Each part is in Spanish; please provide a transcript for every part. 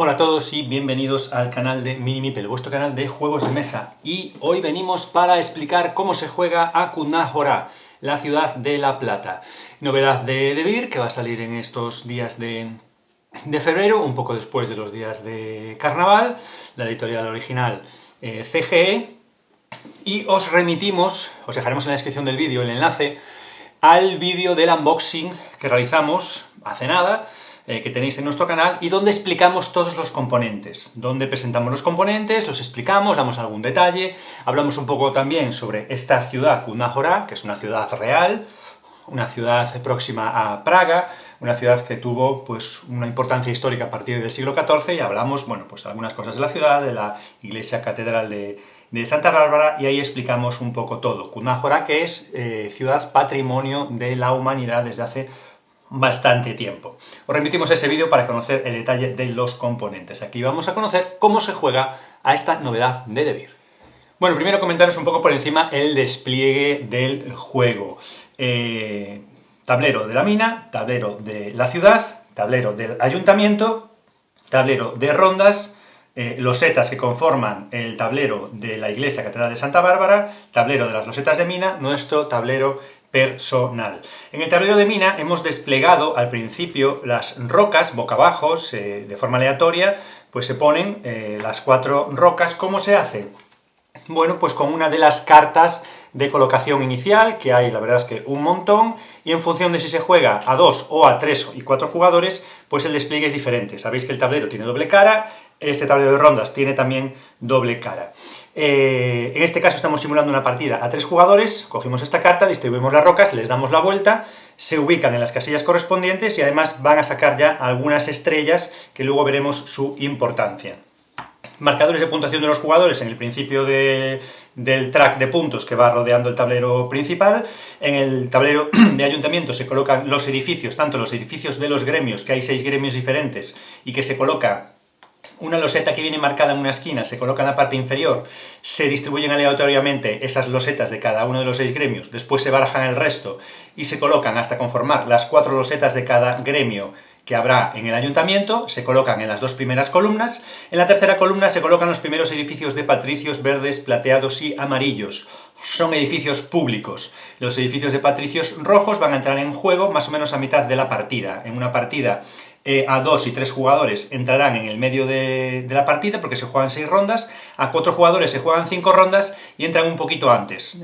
Hola a todos y bienvenidos al canal de Minimipel, vuestro canal de juegos de mesa. Y hoy venimos para explicar cómo se juega a Kutná-Hora, la ciudad de La Plata. Novedad de Devir, que va a salir en estos días de febrero, un poco después de los días de carnaval, la editorial original CGE. Y os remitimos, os dejaremos en la descripción del vídeo el enlace al vídeo del unboxing que realizamos hace nada, que tenéis en nuestro canal, y donde explicamos todos los componentes, donde presentamos los componentes, los explicamos, damos algún detalle, hablamos un poco también sobre esta ciudad, Kutná-Hora, que es una ciudad real, una ciudad próxima a Praga, una ciudad que tuvo pues una importancia histórica a partir del siglo XIV, y hablamos, bueno, pues algunas cosas de la ciudad, de la iglesia catedral de Santa Bárbara, y ahí explicamos un poco todo. Kutná-Hora, que es ciudad patrimonio de la humanidad desde hace bastante tiempo. Os remitimos a ese vídeo para conocer el detalle de los componentes. Aquí vamos a conocer cómo se juega a esta novedad de Devir. Bueno, primero comentaros un poco por encima el despliegue del juego. Tablero de la mina, tablero de la ciudad, tablero del ayuntamiento, tablero de rondas, losetas que conforman el tablero de la iglesia catedral de Santa Bárbara, tablero de las losetas de mina, nuestro tablero personal. En el tablero de mina hemos desplegado al principio las rocas boca abajo, de forma aleatoria, pues se ponen las 4 rocas. ¿Cómo se hace? Bueno, pues con una de las cartas de colocación inicial, que hay la verdad es que un montón, y en función de si se juega a 2 o a 3 y 4 jugadores, pues el despliegue es diferente. Sabéis que el tablero tiene doble cara, este tablero de rondas tiene también doble cara. En este caso estamos simulando una partida a 3 jugadores, cogimos esta carta, distribuimos las rocas, les damos la vuelta, se ubican en las casillas correspondientes y además van a sacar ya algunas estrellas que luego veremos su importancia. Marcadores de puntuación de los jugadores en el principio del track de puntos que va rodeando el tablero principal. En el tablero de ayuntamiento se colocan los edificios, tanto los edificios de los gremios, que hay 6 gremios diferentes, y que se coloca una loseta que viene marcada en una esquina, se coloca en la parte inferior, se distribuyen aleatoriamente esas losetas de cada uno de los 6 gremios, después se barajan el resto y se colocan hasta conformar las 4 losetas de cada gremio que habrá en el ayuntamiento, se colocan en las 2 primeras columnas. En la tercera columna se colocan los primeros edificios de patricios verdes, plateados y amarillos. Son edificios públicos. Los edificios de patricios rojos van a entrar en juego más o menos a mitad de la partida. En una partida a 2 y 3 jugadores entrarán en el medio de la partida, porque se juegan 6 rondas, a 4 jugadores se juegan 5 rondas y entran un poquito antes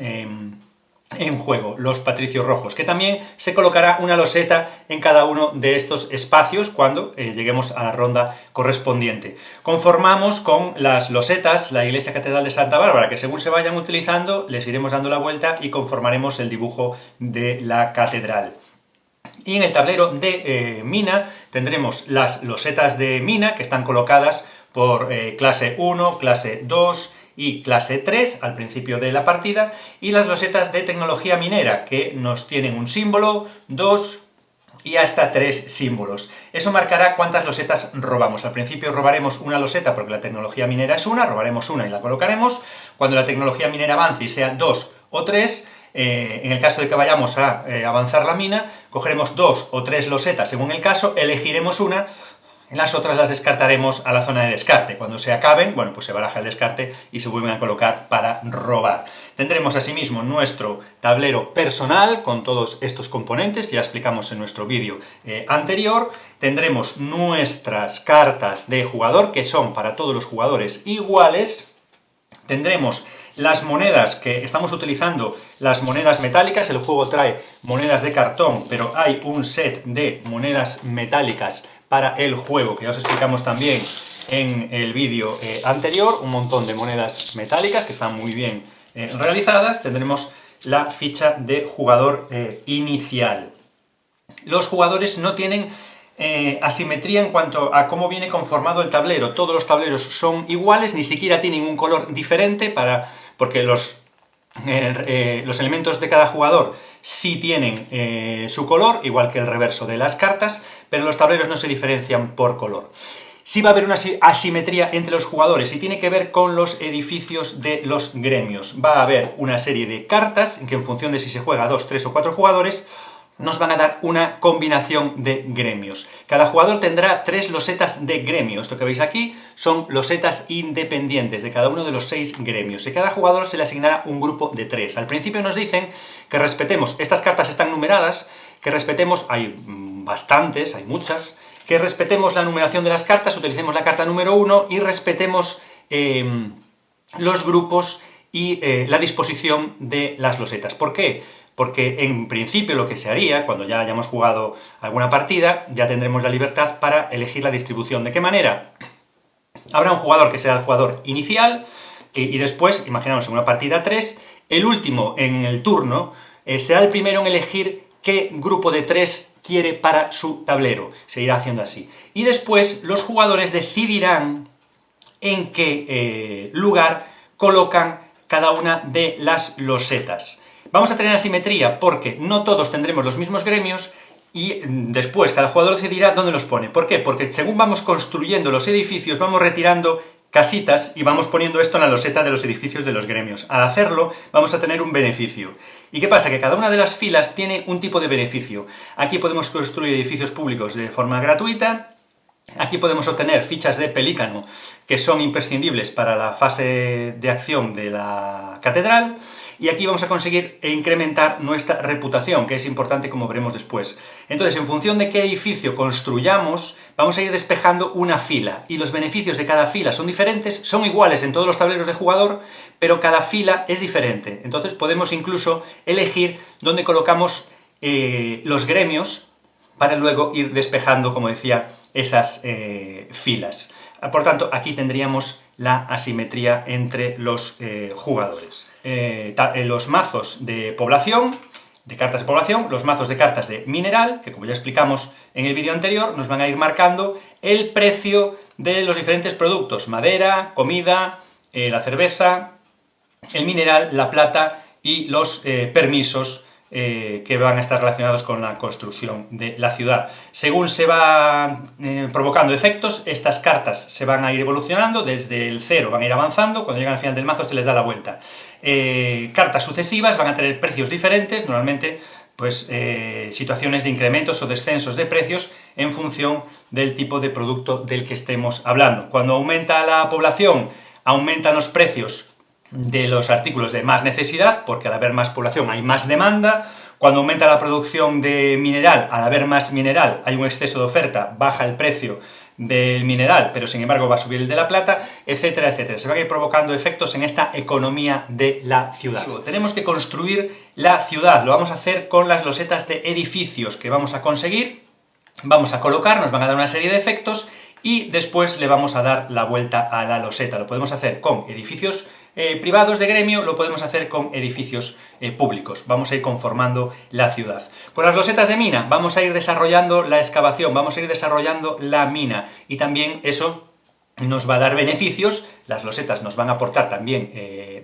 en juego los patricios rojos, que también se colocará una loseta en cada uno de estos espacios cuando lleguemos a la ronda correspondiente. Conformamos con las losetas la iglesia catedral de Santa Bárbara, que según se vayan utilizando les iremos dando la vuelta y conformaremos el dibujo de la catedral. Y en el tablero de mina tendremos las losetas de mina, que están colocadas por clase 1, clase 2 y clase 3 al principio de la partida, y las losetas de tecnología minera, que nos tienen un símbolo, 2 y hasta 3 símbolos. Eso marcará cuántas losetas robamos. Al principio robaremos una loseta porque la tecnología minera es una, robaremos una y la colocaremos. Cuando la tecnología minera avance y sea 2 o 3, en el caso de que vayamos a avanzar la mina, cogeremos 2 o 3 losetas según el caso, elegiremos una. En las otras las descartaremos a la zona de descarte. Cuando se acaben, bueno, pues se baraja el descarte y se vuelven a colocar para robar. Tendremos asimismo nuestro tablero personal con todos estos componentes que ya explicamos en nuestro vídeo anterior. Tendremos nuestras cartas de jugador, que son para todos los jugadores iguales. Tendremos las monedas, que estamos utilizando las monedas metálicas. El juego trae monedas de cartón, pero hay un set de monedas metálicas para el juego, que ya os explicamos también en el vídeo anterior. Un montón de monedas metálicas que están muy bien realizadas. Tendremos la ficha de jugador inicial. Los jugadores no tienen asimetría en cuanto a cómo viene conformado el tablero. Todos los tableros son iguales, ni siquiera tienen un color diferente, porque los elementos de cada jugador sí tienen su color, igual que el reverso de las cartas, pero los tableros no se diferencian por color. Sí va a haber una asimetría entre los jugadores y tiene que ver con los edificios de los gremios. Va a haber una serie de cartas que, en función de si se juega a 2, 3 o 4 jugadores, nos van a dar una combinación de gremios. Cada jugador tendrá 3 losetas de gremio. Esto que veis aquí son losetas independientes de cada uno de los 6 gremios. Y cada jugador se le asignará un grupo de 3. Al principio nos dicen que respetemos, estas cartas están numeradas, que respetemos, hay bastantes, hay muchas, que respetemos la numeración de las cartas, utilicemos la carta número 1 y respetemos los grupos y la disposición de las losetas. ¿Por qué? Porque en principio lo que se haría, cuando ya hayamos jugado alguna partida, ya tendremos la libertad para elegir la distribución. ¿De qué manera? Habrá un jugador que será el jugador inicial, y después, imaginamos en una partida 3, el último en el turno será el primero en elegir qué grupo de 3 quiere para su tablero. Se irá haciendo así. Y después los jugadores decidirán en qué lugar colocan cada una de las losetas. Vamos a tener asimetría porque no todos tendremos los mismos gremios y después cada jugador decidirá dónde los pone. ¿Por qué? Porque según vamos construyendo los edificios, vamos retirando casitas y vamos poniendo esto en la loseta de los edificios de los gremios. Al hacerlo, vamos a tener un beneficio. ¿Y qué pasa? Que cada una de las filas tiene un tipo de beneficio. Aquí podemos construir edificios públicos de forma gratuita. Aquí podemos obtener fichas de pelícano, que son imprescindibles para la fase de acción de la catedral. Y aquí vamos a conseguir incrementar nuestra reputación, que es importante como veremos después. Entonces, en función de qué edificio construyamos, vamos a ir despejando una fila, y los beneficios de cada fila son diferentes, son iguales en todos los tableros de jugador, pero cada fila es diferente. Entonces podemos incluso elegir dónde colocamos los gremios para luego ir despejando, como decía, esas filas. Por tanto, aquí tendríamos la asimetría entre los jugadores. Los mazos de población, de cartas de población, los mazos de cartas de mineral, que como ya explicamos en el vídeo anterior, nos van a ir marcando el precio de los diferentes productos: madera, comida, la cerveza, el mineral, la plata y los permisos que van a estar relacionados con la construcción de la ciudad. Según se van provocando efectos, estas cartas se van a ir evolucionando, desde el 0 van a ir avanzando, cuando llegan al final del mazo se les da la vuelta. Cartas sucesivas van a tener precios diferentes, normalmente pues situaciones de incrementos o descensos de precios en función del tipo de producto del que estemos hablando. Cuando aumenta la población, aumentan los precios de los artículos de más necesidad, porque al haber más población hay más demanda. Cuando aumenta la producción de mineral, al haber más mineral hay un exceso de oferta, baja el precio del mineral, pero sin embargo va a subir el de la plata, etcétera, etcétera. Se van a ir provocando efectos en esta economía de la ciudad. Tenemos que construir la ciudad, lo vamos a hacer con las losetas de edificios que vamos a conseguir, vamos a colocar, nos van a dar una serie de efectos y después le vamos a dar la vuelta a la loseta. Lo podemos hacer con edificios privados de gremio, lo podemos hacer con edificios públicos. Vamos a ir conformando la ciudad. Con las losetas de mina vamos a ir desarrollando la excavación, vamos a ir desarrollando la mina, y también eso nos va a dar beneficios. Las losetas nos van a aportar también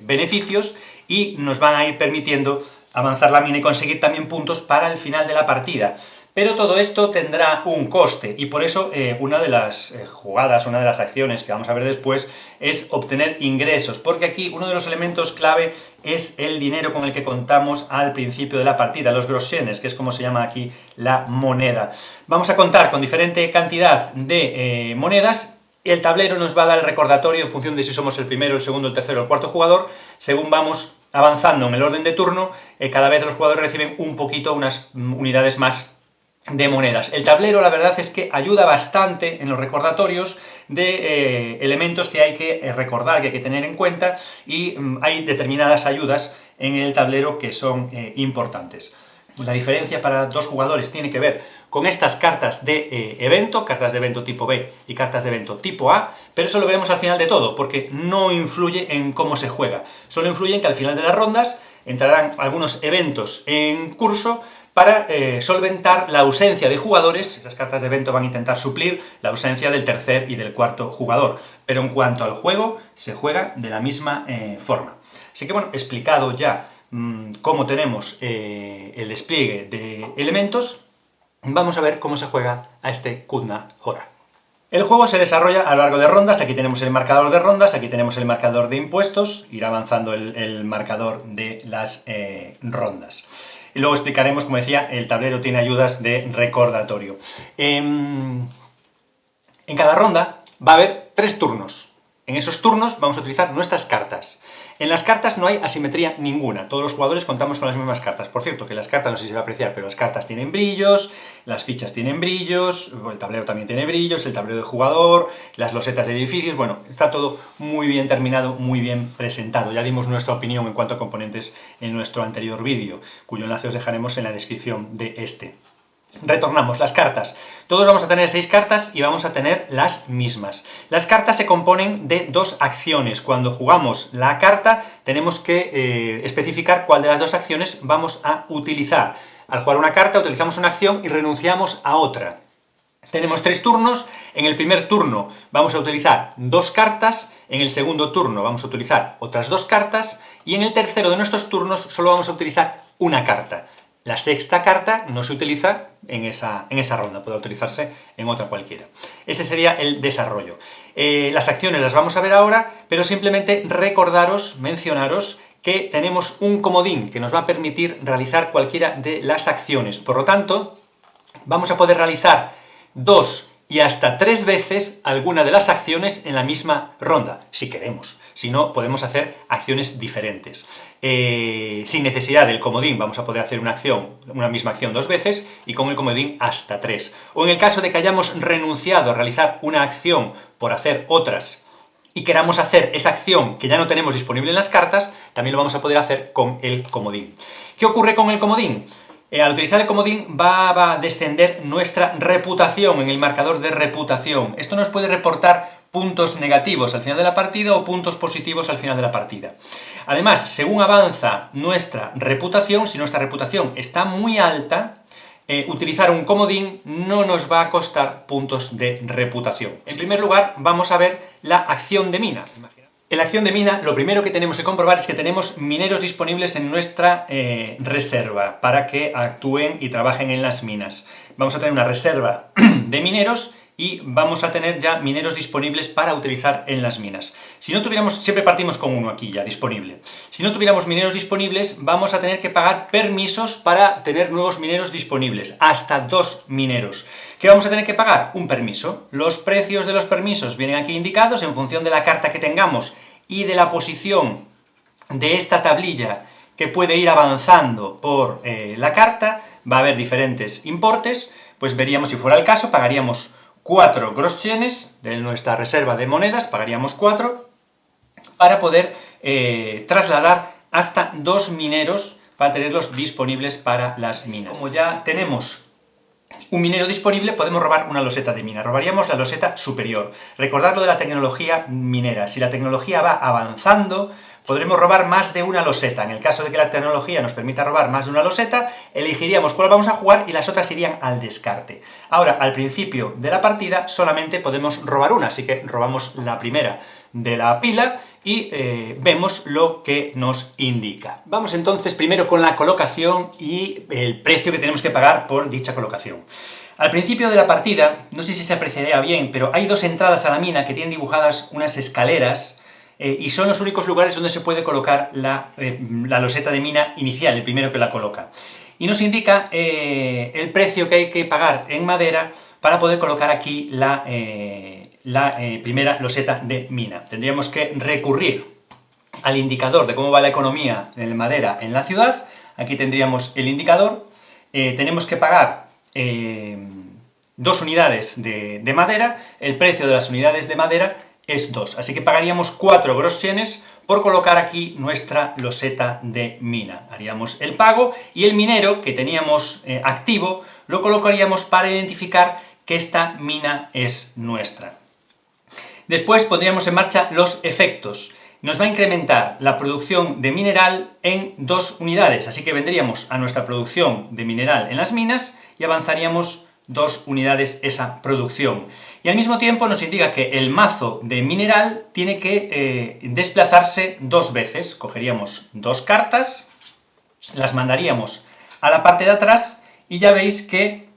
beneficios y nos van a ir permitiendo avanzar la mina y conseguir también puntos para el final de la partida. Pero todo esto tendrá un coste, y por eso una de las jugadas, una de las acciones que vamos a ver después es obtener ingresos, porque aquí uno de los elementos clave es el dinero con el que contamos al principio de la partida, los groschenes, que es como se llama aquí la moneda. Vamos a contar con diferente cantidad de monedas. El tablero nos va a dar el recordatorio en función de si somos el primero, el segundo, el tercero o el cuarto jugador. Según vamos avanzando en el orden de turno, cada vez los jugadores reciben un poquito, unas unidades más de monedas. El tablero, la verdad es que ayuda bastante en los recordatorios de elementos que hay que recordar, que hay que tener en cuenta, y hay determinadas ayudas en el tablero que son importantes. La diferencia para dos jugadores tiene que ver con estas cartas de evento tipo B y cartas de evento tipo A, pero eso lo veremos al final de todo, porque no influye en cómo se juega. Solo influye en que al final de las rondas entrarán algunos eventos en curso para solventar la ausencia de jugadores. Estas cartas de evento van a intentar suplir la ausencia del tercer y del cuarto jugador, pero en cuanto al juego, se juega de la misma forma. Así que bueno, explicado ya cómo tenemos el despliegue de elementos, vamos a ver cómo se juega a este Kutna Hora. El juego se desarrolla a lo largo de rondas. Aquí tenemos el marcador de rondas, aquí tenemos el marcador de impuestos, irá avanzando el marcador de las rondas. Y luego explicaremos, como decía, el tablero tiene ayudas de recordatorio. En cada ronda va a haber 3 turnos. En esos turnos vamos a utilizar nuestras cartas. En las cartas no hay asimetría ninguna, todos los jugadores contamos con las mismas cartas. Por cierto, que las cartas, no sé si se va a apreciar, pero las cartas tienen brillos, las fichas tienen brillos, el tablero también tiene brillos, el tablero de jugador, las losetas de edificios, bueno, está todo muy bien terminado, muy bien presentado. Ya dimos nuestra opinión en cuanto a componentes en nuestro anterior vídeo, cuyo enlace os dejaremos en la descripción de este. Retornamos, las cartas. Todos vamos a tener 6 cartas y vamos a tener las mismas. Las cartas se componen de 2 acciones. Cuando jugamos la carta tenemos que especificar cuál de las 2 acciones vamos a utilizar. Al jugar una carta utilizamos una acción y renunciamos a otra. Tenemos 3 turnos, en el primer turno vamos a utilizar 2 cartas, en el segundo turno vamos a utilizar otras 2 cartas y en el tercero de nuestros turnos solo vamos a utilizar una carta. La sexta carta no se utiliza en esa ronda, puede utilizarse en otra cualquiera. Ese sería el desarrollo. Las acciones las vamos a ver ahora, pero simplemente mencionaros que tenemos un comodín que nos va a permitir realizar cualquiera de las acciones. Por lo tanto, vamos a poder realizar 2 y hasta 3 veces alguna de las acciones en la misma ronda, si queremos. Si no, podemos hacer acciones diferentes. Sin necesidad del comodín vamos a poder hacer una misma acción 2 veces y con el comodín hasta 3. O en el caso de que hayamos renunciado a realizar una acción por hacer otras y queramos hacer esa acción que ya no tenemos disponible en las cartas, también lo vamos a poder hacer con el comodín. ¿Qué ocurre con el comodín? Al utilizar el comodín va a descender nuestra reputación en el marcador de reputación. Esto nos puede reportar puntos negativos al final de la partida o puntos positivos al final de la partida. Además, según avanza nuestra reputación, si nuestra reputación está muy alta, utilizar un comodín no nos va a costar puntos de reputación. En primer lugar, vamos a ver la acción de mina. En la acción de mina, lo primero que tenemos que comprobar es que tenemos mineros disponibles en nuestra reserva para que actúen y trabajen en las minas. Vamos a tener una reserva de mineros y vamos a tener ya mineros disponibles para utilizar en las minas. Si no tuviéramos, siempre partimos con uno aquí ya disponible. Si no tuviéramos mineros disponibles, vamos a tener que pagar permisos para tener nuevos mineros disponibles, hasta 2 mineros. ¿Qué vamos a tener que pagar? Un permiso. Los precios de los permisos vienen aquí indicados en función de la carta que tengamos y de la posición de esta tablilla que puede ir avanzando por la carta. Va a haber diferentes importes, pues veríamos, si fuera el caso, pagaríamos 4 groschenes de nuestra reserva de monedas, pagaríamos 4 para poder trasladar hasta 2 mineros para tenerlos disponibles para las minas. Como ya tenemos un minero disponible, podemos robar una loseta de mina. Robaríamos la loseta superior. Recordad lo de la tecnología minera. Si la tecnología va avanzando, podremos robar más de una loseta. En el caso de que la tecnología nos permita robar más de una loseta, elegiríamos cuál vamos a jugar y las otras irían al descarte. Ahora, al principio de la partida, solamente podemos robar una, así que robamos la primera de la pila y vemos lo que nos indica. Vamos entonces primero con la colocación y el precio que tenemos que pagar por dicha colocación. Al principio de la partida, no sé si se apreciaría bien, pero hay 2 entradas a la mina que tienen dibujadas unas escaleras y son los únicos lugares donde se puede colocar la loseta de mina inicial, el primero que la coloca. Y nos indica el precio que hay que pagar en madera para poder colocar aquí la primera loseta de mina. Tendríamos que recurrir al indicador de cómo va la economía en madera en la ciudad. Aquí tendríamos el indicador. Tenemos que pagar 2 unidades de madera. El precio de las unidades de madera es 2. Así que pagaríamos 4 groschenes por colocar aquí nuestra loseta de mina. Haríamos el pago y el minero que teníamos activo lo colocaríamos para identificar que esta mina es nuestra. Después pondríamos en marcha los efectos. Nos va a incrementar la producción de mineral en 2 unidades, así que vendríamos a nuestra producción de mineral en las minas y avanzaríamos 2 unidades esa producción. Y al mismo tiempo nos indica que el mazo de mineral tiene que desplazarse 2 veces. Cogeríamos 2 cartas, las mandaríamos a la parte de atrás y ya veis que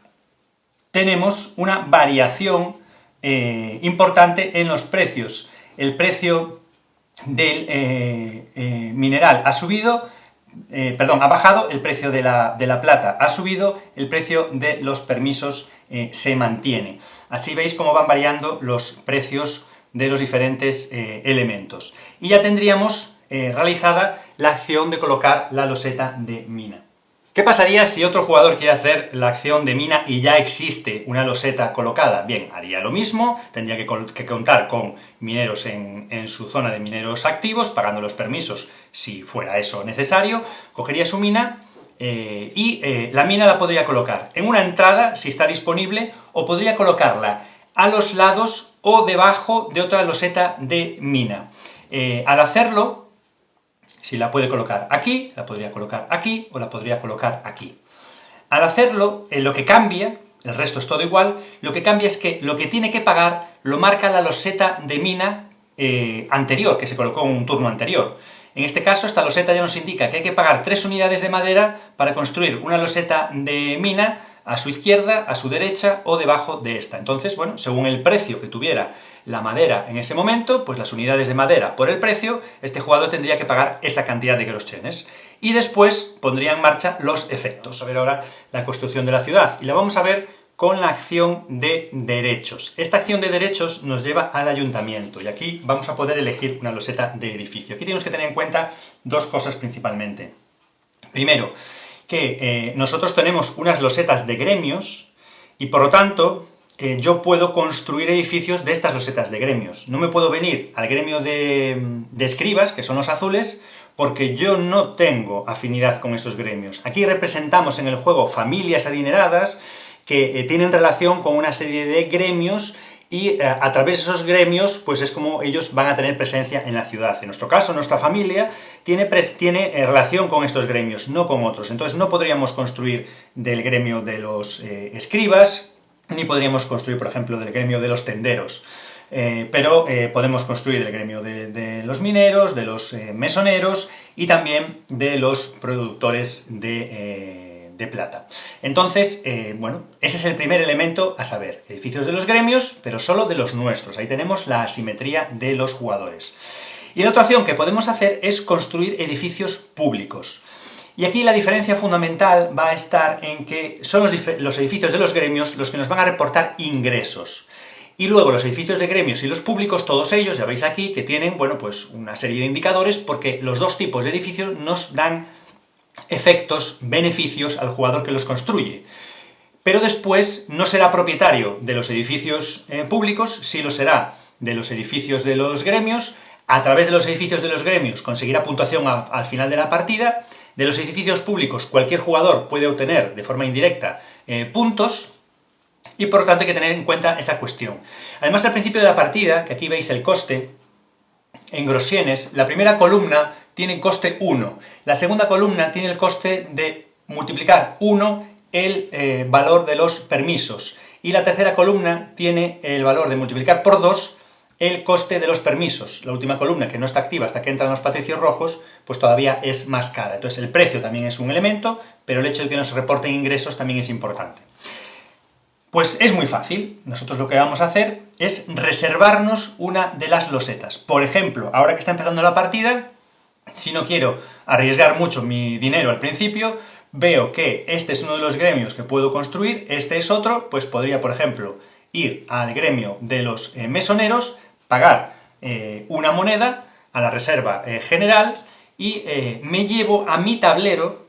tenemos una variación importante en los precios. El precio del mineral ha subido, ha bajado, el precio de la plata ha subido, el precio de los permisos se mantiene. Así veis cómo van variando los precios de los diferentes elementos. Y ya tendríamos realizada la acción de colocar la loseta de mina. ¿Qué pasaría si otro jugador quiere hacer la acción de mina y ya existe una loseta colocada? Bien, haría lo mismo, tendría que contar con mineros en su zona de mineros activos, pagando los permisos si fuera eso necesario, cogería su mina y la mina la podría colocar en una entrada, si está disponible, o podría colocarla a los lados o debajo de otra loseta de mina. Al hacerlo, si la puede colocar aquí, la podría colocar aquí o la podría colocar aquí. Al hacerlo, lo que cambia, el resto es todo igual, lo que cambia es que lo que tiene que pagar lo marca la loseta de mina anterior, que se colocó en un turno anterior. En este caso, esta loseta ya nos indica que hay que pagar 3 unidades de madera para construir una loseta de mina a su izquierda, a su derecha o debajo de esta. Entonces, bueno, según el precio que tuviera la madera en ese momento, pues las unidades de madera por el precio, este jugador tendría que pagar esa cantidad de groschenes. Y después pondría en marcha los efectos. Vamos a ver ahora la construcción de la ciudad, y la vamos a ver con la acción de derechos. Esta acción de derechos nos lleva al ayuntamiento, y aquí vamos a poder elegir una loseta de edificio. Aquí tenemos que tener en cuenta dos cosas principalmente. Primero, que nosotros tenemos unas losetas de gremios, y por lo tanto yo puedo construir edificios de estas losetas de gremios. No me puedo venir al gremio de escribas, que son los azules, porque yo no tengo afinidad con estos gremios. Aquí representamos en el juego familias adineradas que tienen relación con una serie de gremios, y a través de esos gremios, pues es como ellos van a tener presencia en la ciudad. En nuestro caso, nuestra familia tiene relación con estos gremios, no con otros. Entonces no podríamos construir del gremio de los escribas, ni podríamos construir, por ejemplo, del gremio de los tenderos. Pero podemos construir del gremio de los mineros, de los mesoneros y también de los productores de plata. Entonces, bueno, ese es el primer elemento a saber. Edificios de los gremios, pero solo de los nuestros. Ahí tenemos la asimetría de los jugadores. Y la otra opción que podemos hacer es construir edificios públicos. Y aquí la diferencia fundamental va a estar en que son los edificios de los gremios los que nos van a reportar ingresos. Y luego los edificios de gremios y los públicos, todos ellos, ya veis aquí, que tienen, bueno, pues una serie de indicadores, porque los dos tipos de edificios nos dan efectos, beneficios al jugador que los construye. Pero después no será propietario de los edificios públicos, sí lo será de los edificios de los gremios. A través de los edificios de los gremios conseguirá puntuación al final de la partida. De los edificios públicos cualquier jugador puede obtener de forma indirecta puntos, y por lo tanto hay que tener en cuenta esa cuestión. Además, al principio de la partida, que aquí veis el coste en groschenes, la primera columna tiene coste 1, la segunda columna tiene el coste de multiplicar 1 el valor de los permisos, y la tercera columna tiene el valor de multiplicar por 2 el coste de los permisos. La última columna, que no está activa hasta que entran los patricios rojos, pues todavía es más cara. Entonces el precio también es un elemento, pero el hecho de que nos reporten ingresos también es importante. Pues es muy fácil. Nosotros lo que vamos a hacer es reservarnos una de las losetas. Por ejemplo, ahora que está empezando la partida, si no quiero arriesgar mucho mi dinero al principio, veo que este es uno de los gremios que puedo construir, este es otro, pues podría, por ejemplo, ir al gremio de los mesoneros, pagar una moneda a la reserva general, y me llevo a mi tablero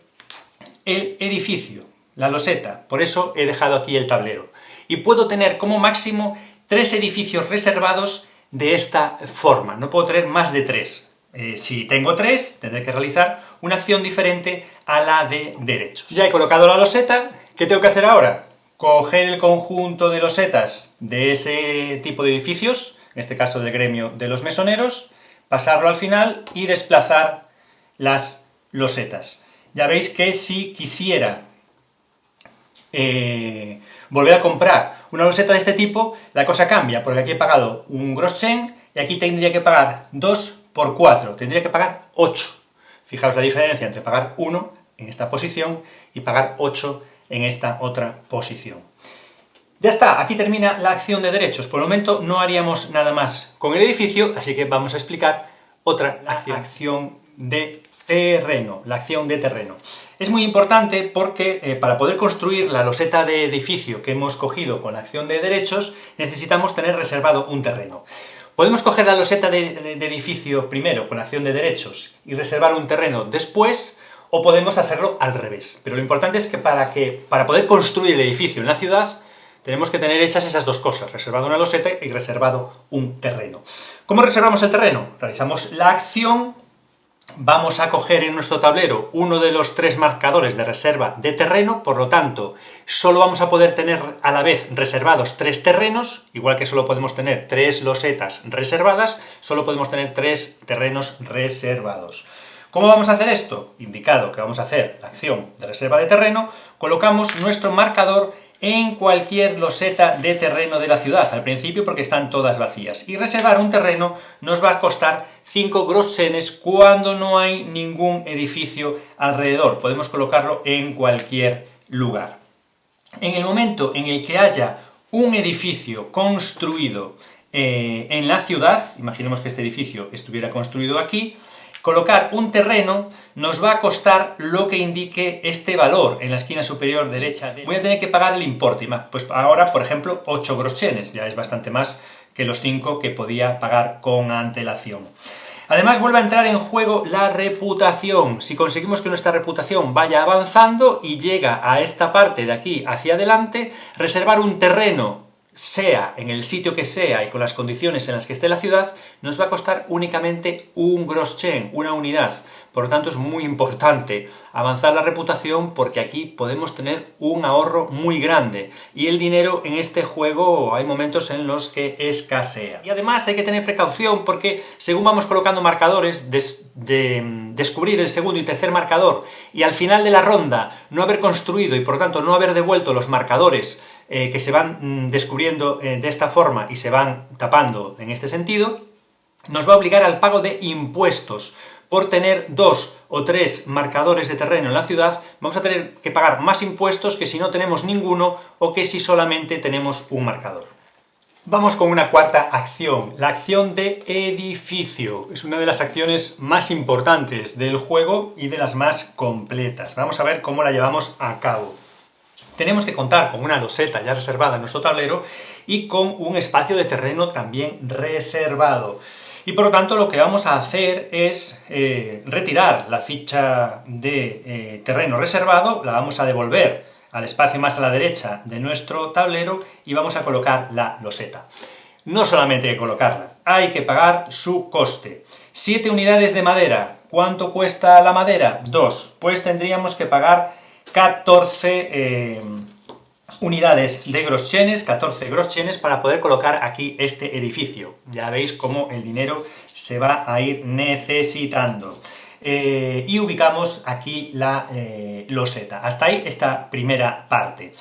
el edificio, la loseta. Por eso he dejado aquí el tablero. Y puedo tener como máximo 3 edificios reservados de esta forma. No puedo tener más de 3. Si tengo 3, tendré que realizar una acción diferente a la de derechos. Ya he colocado la loseta. ¿Qué tengo que hacer ahora? Coger el conjunto de losetas de ese tipo de edificios, en este caso del gremio de los mesoneros, pasarlo al final y desplazar las losetas. Ya veis que si quisiera volver a comprar una loseta de este tipo, la cosa cambia, porque aquí he pagado un groschen y aquí tendría que pagar 2 por 4, tendría que pagar 8. Fijaos la diferencia entre pagar 1 en esta posición y pagar 8 en esta otra posición. Ya está, aquí termina la acción de derechos. Por el momento no haríamos nada más con el edificio, así que vamos a explicar otra acción de Terreno, la acción de terreno. Es muy importante porque para poder construir la loseta de edificio que hemos cogido con la acción de derechos, necesitamos tener reservado un terreno. Podemos coger la loseta de edificio primero con la acción de derechos y reservar un terreno después, o podemos hacerlo al revés. Pero lo importante es que para poder construir el edificio en la ciudad, tenemos que tener hechas esas dos cosas, reservado una loseta y reservado un terreno. ¿Cómo reservamos el terreno? Realizamos la acción. Vamos a coger en nuestro tablero uno de los 3 marcadores de reserva de terreno, por lo tanto, solo vamos a poder tener a la vez reservados 3 terrenos, igual que solo podemos tener 3 losetas reservadas, solo podemos tener 3 terrenos reservados. ¿Cómo vamos a hacer esto? Indicado que vamos a hacer la acción de reserva de terreno, colocamos nuestro marcador en cualquier loseta de terreno de la ciudad, al principio porque están todas vacías. Y reservar un terreno nos va a costar 5 groschenes cuando no hay ningún edificio alrededor. Podemos colocarlo en cualquier lugar. En el momento en el que haya un edificio construido en la ciudad, imaginemos que este edificio estuviera construido aquí, colocar un terreno nos va a costar lo que indique este valor en la esquina superior derecha. Voy a tener que pagar el importe, pues ahora, por ejemplo, 8 groschenes, ya es bastante más que los 5 que podía pagar con antelación. Además, vuelve a entrar en juego la reputación. Si conseguimos que nuestra reputación vaya avanzando y llega a esta parte de aquí hacia adelante, reservar un terreno, sea en el sitio que sea y con las condiciones en las que esté la ciudad, nos va a costar únicamente un groschen, una unidad. Por lo tanto, es muy importante avanzar la reputación porque aquí podemos tener un ahorro muy grande. Y el dinero en este juego hay momentos en los que escasea. Y además hay que tener precaución porque según vamos colocando marcadores, descubrir el segundo y tercer marcador y al final de la ronda no haber construido y por lo tanto no haber devuelto los marcadores que se van descubriendo de esta forma y se van tapando en este sentido, nos va a obligar al pago de impuestos. Por tener 2 o 3 marcadores de terreno en la ciudad, vamos a tener que pagar más impuestos que si no tenemos ninguno o que si solamente tenemos un marcador. Vamos con una cuarta acción, la acción de edificio. Es una de las acciones más importantes del juego y de las más completas. Vamos a ver cómo la llevamos a cabo. Tenemos que contar con una loseta ya reservada en nuestro tablero y con un espacio de terreno también reservado. Y por lo tanto lo que vamos a hacer es retirar la ficha de terreno reservado, la vamos a devolver al espacio más a la derecha de nuestro tablero y vamos a colocar la loseta. No solamente hay que colocarla, hay que pagar su coste. 7 unidades de madera. ¿Cuánto cuesta la madera? 2. Pues tendríamos que pagar 14 unidades de groschenes, 14 groschenes para poder colocar aquí este edificio. Ya veis cómo el dinero se va a ir necesitando. Y ubicamos aquí la loseta. Hasta ahí esta primera parte.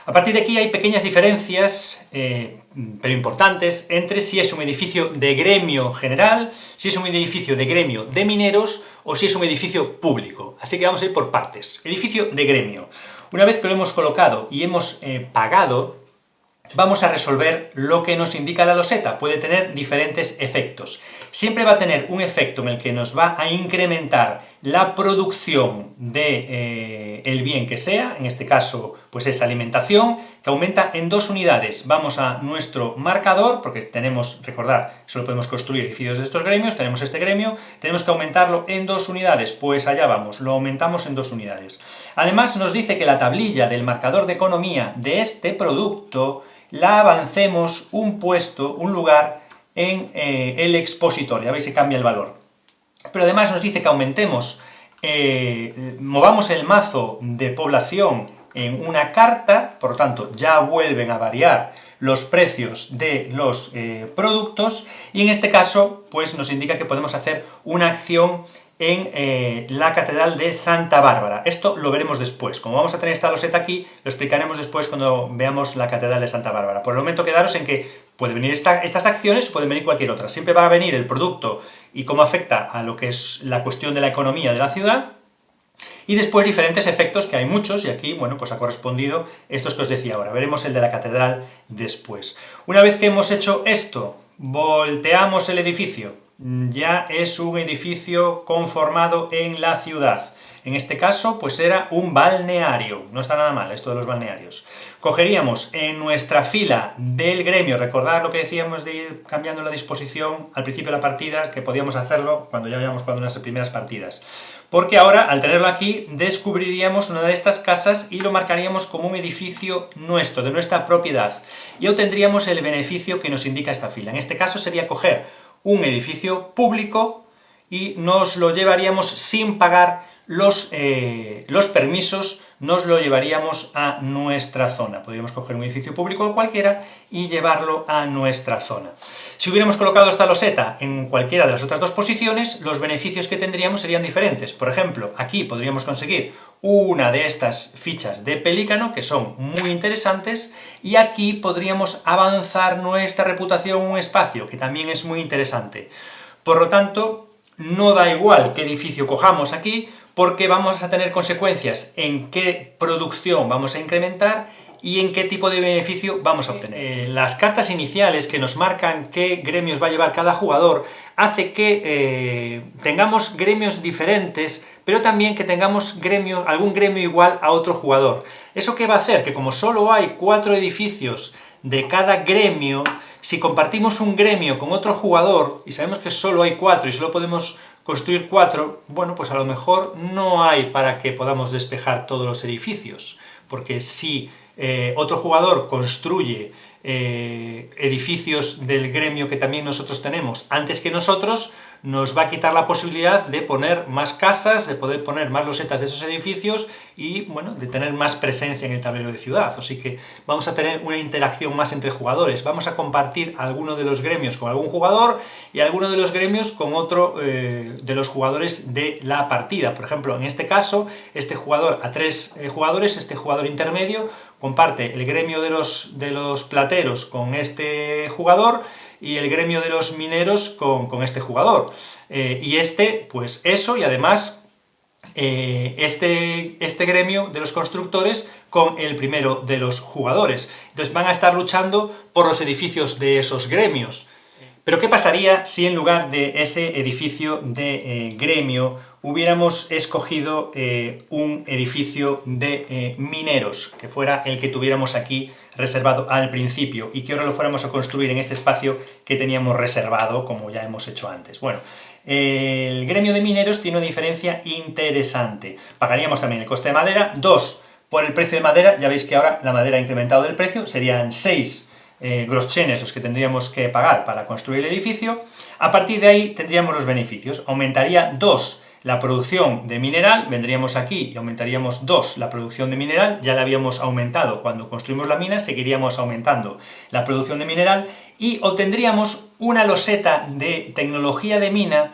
A partir de aquí hay pequeñas diferencias, pero importantes, entre si es un edificio de gremio general, si es un edificio de gremio de mineros o si es un edificio público. Así que vamos a ir por partes. Edificio de gremio. Una vez que lo hemos colocado y hemos pagado, vamos a resolver lo que nos indica la loseta. Puede tener diferentes efectos. Siempre va a tener un efecto en el que nos va a incrementar la producción de el bien que sea, en este caso pues es alimentación, que aumenta en 2 unidades. Vamos a nuestro marcador, porque tenemos, recordad, solo podemos construir edificios de estos gremios, tenemos este gremio, tenemos que aumentarlo en 2 unidades, pues allá vamos, lo aumentamos en 2 unidades. Además nos dice que la tablilla del marcador de economía de este producto la avancemos un puesto, un lugar en el expositor, ya veis que cambia el valor. Pero además nos dice que aumentemos, movamos el mazo de población en una carta, por lo tanto ya vuelven a variar los precios de los productos, y en este caso pues nos indica que podemos hacer una acción en la Catedral de Santa Bárbara. Esto lo veremos después. Como vamos a tener esta loseta aquí, lo explicaremos después cuando veamos la Catedral de Santa Bárbara. Por el momento quedaros en que pueden venir estas acciones o pueden venir cualquier otra. Siempre va a venir el producto y cómo afecta a lo que es la cuestión de la economía de la ciudad, y después diferentes efectos, que hay muchos, y aquí, bueno, pues ha correspondido estos que os decía ahora. Veremos el de la catedral después. Una vez que hemos hecho esto, volteamos el edificio, ya es un edificio conformado en la ciudad. En este caso, pues era un balneario. No está nada mal esto de los balnearios. Cogeríamos en nuestra fila del gremio, recordad lo que decíamos de ir cambiando la disposición al principio de la partida, que podíamos hacerlo cuando ya habíamos jugado unas primeras partidas. Porque ahora, al tenerlo aquí, descubriríamos una de estas casas y lo marcaríamos como un edificio nuestro, de nuestra propiedad. Y obtendríamos el beneficio que nos indica esta fila. En este caso sería coger un edificio público y nos lo llevaríamos sin pagar los permisos, nos lo llevaríamos a nuestra zona. Podríamos coger un edificio público cualquiera y llevarlo a nuestra zona. Si hubiéramos colocado esta loseta en cualquiera de las otras dos posiciones, los beneficios que tendríamos serían diferentes. Por ejemplo, aquí podríamos conseguir una de estas fichas de pelícano, que son muy interesantes, y aquí podríamos avanzar nuestra reputación en un espacio, que también es muy interesante. Por lo tanto, no da igual qué edificio cojamos aquí, porque vamos a tener consecuencias en qué producción vamos a incrementar y en qué tipo de beneficio vamos a obtener. Las cartas iniciales que nos marcan qué gremios va a llevar cada jugador hace que tengamos gremios diferentes, pero también que tengamos algún gremio igual a otro jugador. ¿Eso qué va a hacer? Que como solo hay 4 edificios de cada gremio, si compartimos un gremio con otro jugador, y sabemos que solo hay 4 y solo podemos construir 4, bueno, pues a lo mejor no hay para que podamos despejar todos los edificios, porque si otro jugador construye edificios del gremio que también nosotros tenemos antes que nosotros, nos va a quitar la posibilidad de poner más casas, de poder poner más losetas de esos edificios y, bueno, de tener más presencia en el tablero de ciudad. Así que vamos a tener una interacción más entre jugadores. Vamos a compartir alguno de los gremios con algún jugador y alguno de los gremios con otro de los jugadores de la partida. Por ejemplo, en este caso, este jugador a 3 jugadores, este jugador intermedio, comparte el gremio de los plateros con este jugador y el gremio de los mineros con este jugador. Y pues eso, y además este gremio de los constructores con el primero de los jugadores. Entonces van a estar luchando por los edificios de esos gremios. Pero ¿qué pasaría si en lugar de ese edificio de gremio hubiéramos escogido un edificio de mineros, que fuera el que tuviéramos aquí reservado al principio, y que ahora lo fuéramos a construir en este espacio que teníamos reservado, como ya hemos hecho antes? Bueno, el gremio de mineros tiene una diferencia interesante. Pagaríamos también el coste de madera, 2 por el precio de madera. Ya veis que ahora la madera ha incrementado del precio, serían 6 groschenes los que tendríamos que pagar para construir el edificio. A partir de ahí tendríamos los beneficios. Aumentaría 2 la producción de mineral, vendríamos aquí y aumentaríamos 2 la producción de mineral, ya la habíamos aumentado cuando construimos la mina, seguiríamos aumentando la producción de mineral y obtendríamos una loseta de tecnología de mina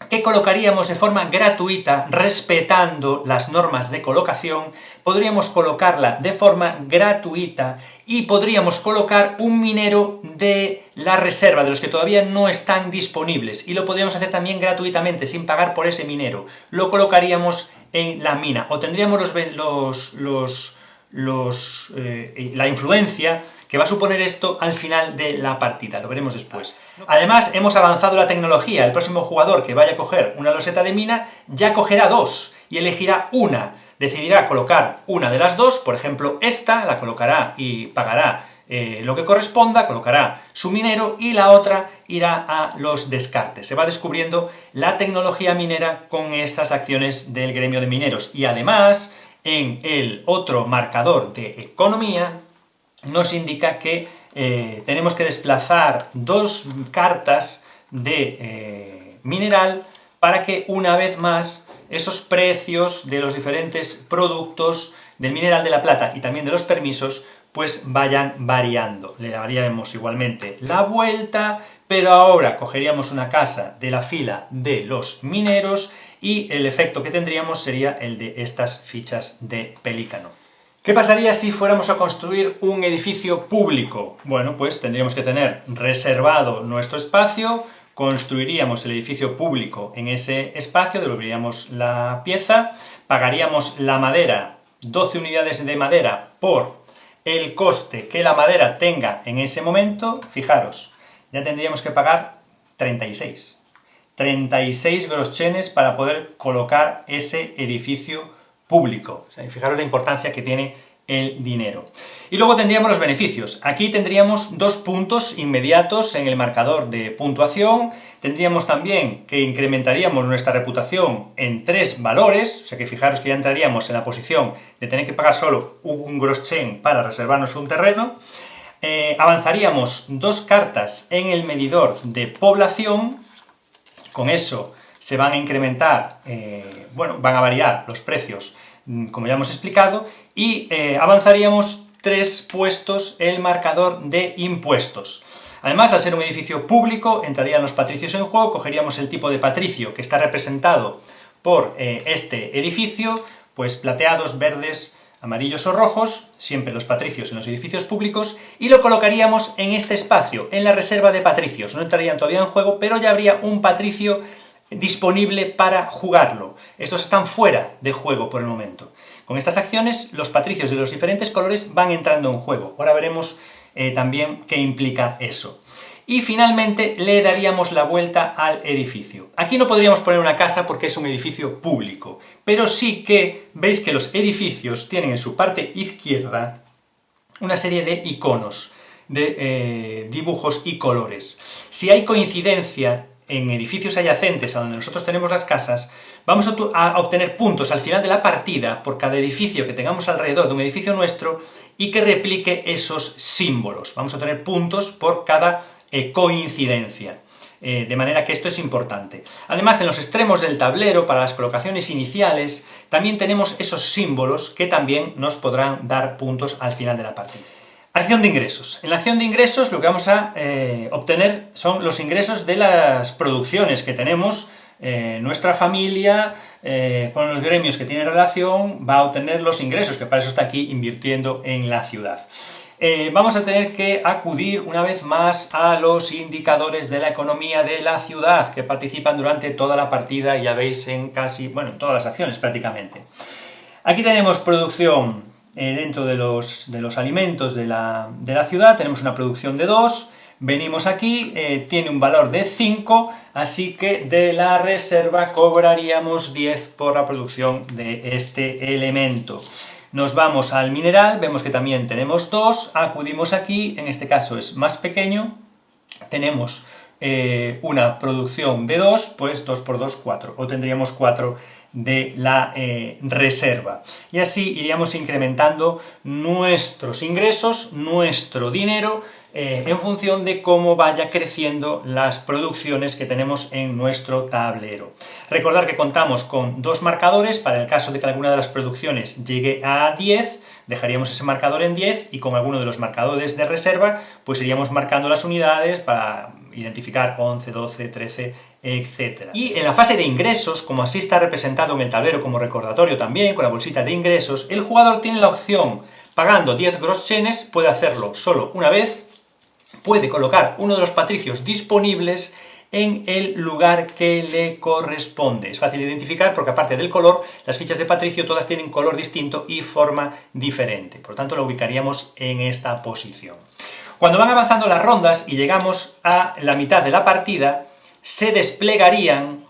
que colocaríamos de forma gratuita, respetando las normas de colocación. Podríamos colocarla de forma gratuita y podríamos colocar un minero de la reserva, de los que todavía no están disponibles, y lo podríamos hacer también gratuitamente, sin pagar por ese minero. Lo colocaríamos en la mina. Obtendríamos la influencia que va a suponer esto al final de la partida, lo veremos después. Además, hemos avanzado la tecnología. El próximo jugador que vaya a coger una loseta de mina ya cogerá 2 y elegirá una. Decidirá colocar una de las 2, por ejemplo esta, la colocará y pagará lo que corresponda, colocará su minero, y la otra irá a los descartes. Se va descubriendo la tecnología minera con estas acciones del gremio de mineros. Y además, en el otro marcador de economía, nos indica que tenemos que desplazar 2 cartas de mineral para que una vez más esos precios de los diferentes productos del mineral de la plata y también de los permisos pues vayan variando. Le daríamos igualmente la vuelta, pero ahora cogeríamos una casa de la fila de los mineros y el efecto que tendríamos sería el de estas fichas de pelícano. ¿Qué pasaría si fuéramos a construir un edificio público? Bueno, pues tendríamos que tener reservado nuestro espacio, construiríamos el edificio público en ese espacio, devolveríamos la pieza, pagaríamos la madera, 12 unidades de madera por el coste que la madera tenga en ese momento. Fijaros, ya tendríamos que pagar 36. 36 groschenes para poder colocar ese edificio público. O sea, fijaros la importancia que tiene el dinero. Y luego tendríamos los beneficios. Aquí tendríamos 2 puntos inmediatos en el marcador de puntuación. Tendríamos también que incrementaríamos nuestra reputación en 3 valores, o sea que fijaros que ya entraríamos en la posición de tener que pagar solo un groschen para reservarnos un terreno. Avanzaríamos 2 cartas en el medidor de población. Con eso se van a incrementar, van a variar los precios, como ya hemos explicado, y avanzaríamos 3 puestos el marcador de impuestos. Además, al ser un edificio público, entrarían los patricios en juego, cogeríamos el tipo de patricio que está representado por este edificio, pues plateados, verdes, amarillos o rojos, siempre los patricios en los edificios públicos, y lo colocaríamos en este espacio, en la reserva de patricios. No entrarían todavía en juego, pero ya habría un patricio disponible para jugarlo. Estos están fuera de juego por el momento. Con estas acciones, los patricios de los diferentes colores van entrando en juego. Ahora veremos también qué implica eso. Y finalmente le daríamos la vuelta al edificio. Aquí no podríamos poner una casa porque es un edificio público, pero sí que veis que los edificios tienen en su parte izquierda una serie de iconos, de dibujos y colores. Si hay coincidencia en edificios adyacentes a donde nosotros tenemos las casas, vamos a obtener puntos al final de la partida por cada edificio que tengamos alrededor de un edificio nuestro y que replique esos símbolos. Vamos a obtener puntos por cada coincidencia. De manera que esto es importante. Además, en los extremos del tablero, para las colocaciones iniciales, también tenemos esos símbolos que también nos podrán dar puntos al final de la partida. Acción de ingresos. En la acción de ingresos lo que vamos a obtener son los ingresos de las producciones que tenemos. Nuestra familia, con los gremios que tienen relación, va a obtener los ingresos, que para eso está aquí invirtiendo en la ciudad. Vamos a tener que acudir una vez más a los indicadores de la economía de la ciudad, que participan durante toda la partida, ya veis en en todas las acciones prácticamente. Aquí tenemos producción dentro de los alimentos de la ciudad, tenemos una producción de 2, venimos aquí, tiene un valor de 5, así que de la reserva cobraríamos 10 por la producción de este elemento. Nos vamos al mineral, vemos que también tenemos 2, acudimos aquí, en este caso es más pequeño, tenemos una producción de 2, pues 2 por 2, 4, o tendríamos 4 de la reserva. Y así iríamos incrementando nuestros ingresos, nuestro dinero, en función de cómo vaya creciendo las producciones que tenemos en nuestro tablero. Recordar que contamos con 2 marcadores, para el caso de que alguna de las producciones llegue a 10, dejaríamos ese marcador en 10, y con alguno de los marcadores de reserva, pues iríamos marcando las unidades para identificar 11, 12, 13, etc. Y en la fase de ingresos, como así está representado en el tablero como recordatorio también, con la bolsita de ingresos, el jugador tiene la opción, pagando 10 groschenes, puede hacerlo solo una vez, puede colocar uno de los patricios disponibles en el lugar que le corresponde. Es fácil de identificar porque aparte del color, las fichas de patricio todas tienen color distinto y forma diferente. Por lo tanto, lo ubicaríamos en esta posición. Cuando van avanzando las rondas y llegamos a la mitad de la partida, se desplegarían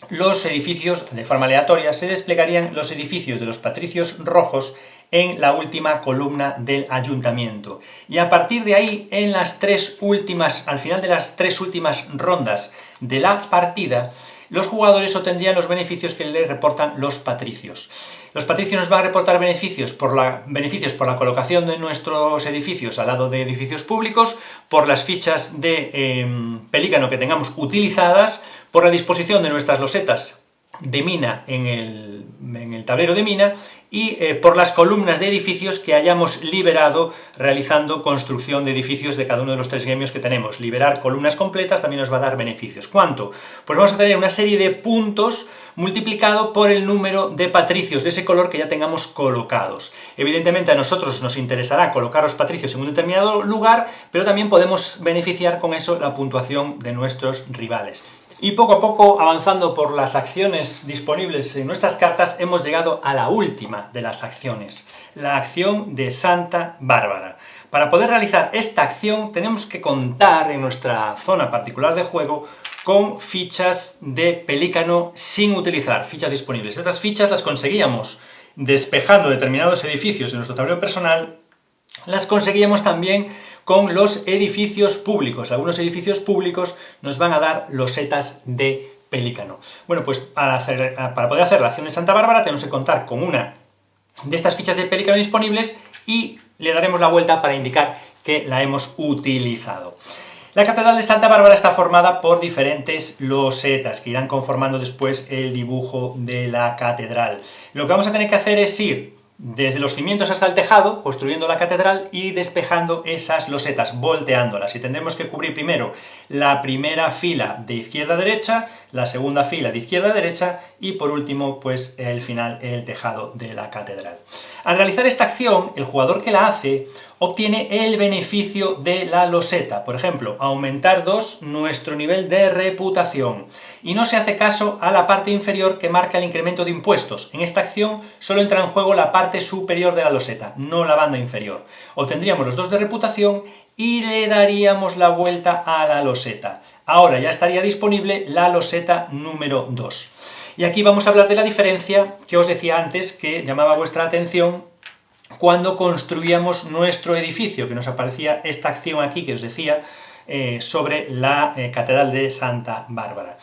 los edificios, de forma aleatoria, se desplegarían los edificios de los patricios rojos en la última columna del ayuntamiento. Y a partir de ahí, al final de las 3 últimas rondas de la partida, los jugadores obtendrían los beneficios que les reportan los patricios. Los patricios nos van a reportar beneficios por la colocación de nuestros edificios al lado de edificios públicos, por las fichas de pelícano que tengamos utilizadas, por la disposición de nuestras losetas de mina en el tablero de mina, y por las columnas de edificios que hayamos liberado realizando construcción de edificios de cada uno de los 3 gremios que tenemos. Liberar columnas completas también nos va a dar beneficios. ¿Cuánto? Pues vamos a tener una serie de puntos multiplicado por el número de patricios de ese color que ya tengamos colocados. Evidentemente a nosotros nos interesará colocar los patricios en un determinado lugar, pero también podemos beneficiar con eso la puntuación de nuestros rivales. Y poco a poco, avanzando por las acciones disponibles en nuestras cartas, hemos llegado a la última de las acciones, la acción de Santa Bárbara. Para poder realizar esta acción tenemos que contar en nuestra zona particular de juego con fichas de pelícano sin utilizar, fichas disponibles. Estas fichas las conseguíamos despejando determinados edificios en nuestro tablero personal, las conseguíamos también con los edificios públicos. Algunos edificios públicos nos van a dar losetas de pelícano. Bueno, pues para poder hacer la acción de Santa Bárbara tenemos que contar con una de estas fichas de pelícano disponibles y le daremos la vuelta para indicar que la hemos utilizado. La Catedral de Santa Bárbara está formada por diferentes losetas que irán conformando después el dibujo de la catedral. Lo que vamos a tener que hacer es ir desde los cimientos hasta el tejado, construyendo la catedral y despejando esas losetas, volteándolas. Y tendremos que cubrir primero la primera fila de izquierda a derecha, la segunda fila de izquierda a derecha y por último, pues el final, el tejado de la catedral. Al realizar esta acción, el jugador que la hace obtiene el beneficio de la loseta. Por ejemplo, aumentar 2 nuestro nivel de reputación. Y no se hace caso a la parte inferior que marca el incremento de impuestos. En esta acción solo entra en juego la parte superior de la loseta, no la banda inferior. Obtendríamos los 2 de reputación y le daríamos la vuelta a la loseta. Ahora ya estaría disponible la loseta número 2. Y aquí vamos a hablar de la diferencia que os decía antes, que llamaba vuestra atención cuando construíamos nuestro edificio, que nos aparecía esta acción aquí que os decía sobre la Catedral de Santa Bárbara.